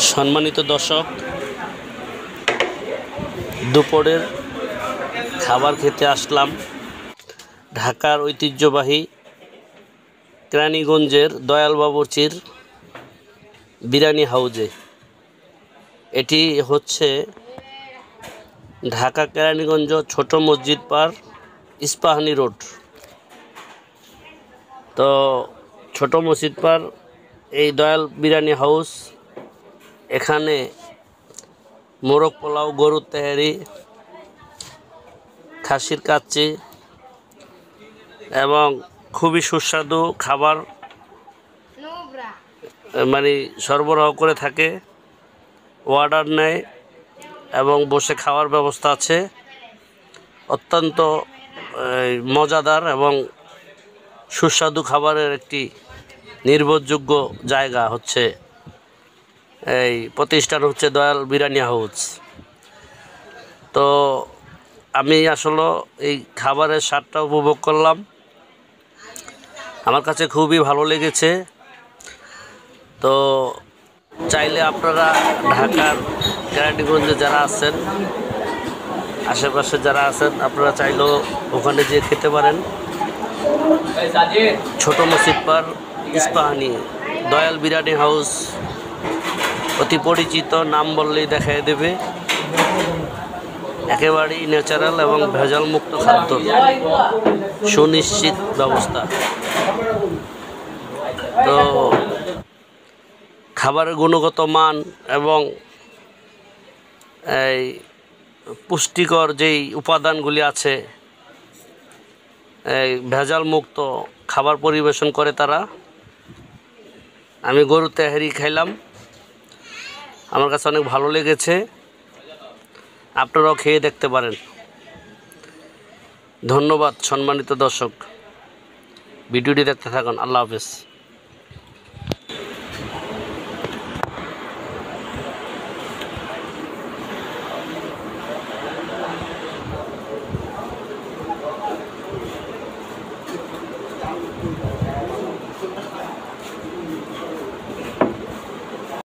সম্মানিত দর্শক, দুপুরের খাবার খেতে আসলাম ঢাকার ঐতিহ্যবাহী কেরানীগঞ্জের দয়াল বাবুর্চির বিরিয়ানি হাউজে। এটি হচ্ছে ঢাকা কেরানীগঞ্জ ছোট মসজিদ পাড়, ইস্পাহানি রোড। তো ছোট মসজিদ পাড় এই দয়াল বিরিয়ানি হাউস, এখানে মোরগ পোলাও, গরুর তেহারি, খাসির কাচ্চি এবং খুবই সুস্বাদু খাবার সরবরাহ করে থাকে। অর্ডার নেয় এবং বসে খাওয়ার ব্যবস্থা আছে। অত্যন্ত মজাদার এবং সুস্বাদু খাবারের একটি নির্ভরযোগ্য জায়গা হচ্ছে এই প্রতিষ্ঠান হচ্ছে দয়াল বিরিয়ানি হাউস। তো আমি আসলে এই খাবারের স্বাদটা উপভোগ করলাম, আমার কাছে খুবই ভালো লেগেছে। তো চাইলে আপনারা ঢাকার কেরানীগঞ্জে যারা আছেন, আশেপাশে যারা আছেন, আপনারা চাইলেও ওখানে যেয়ে খেতে পারেন। ছোট মসজিদ পাড়, ইস্পাহানি দয়াল বিরিয়ানি হাউস অতি পরিচিত, নাম বললেই দেখাই দেবে। একেবারেই ন্যাচারাল এবং ভেজাল মুক্ত খাদ্য, সুনিশ্চিত ব্যবস্থা। তো খাবারের গুণগত মান এবং এই পুষ্টিকর যেই উপাদানগুলি আছে, এই ভেজাল মুক্ত খাবার পরিবেশন করে তারা। আমি গরুর তেহারি খাইলাম, আমার কাছে অনেক ভালো লেগেছে। আপনারাও খেয়ে দেখতে পারেন। ধন্যবাদ সম্মানিত দর্শক, ভিডিওটি দেখতে থাকুন। আল্লাহ হাফেজ।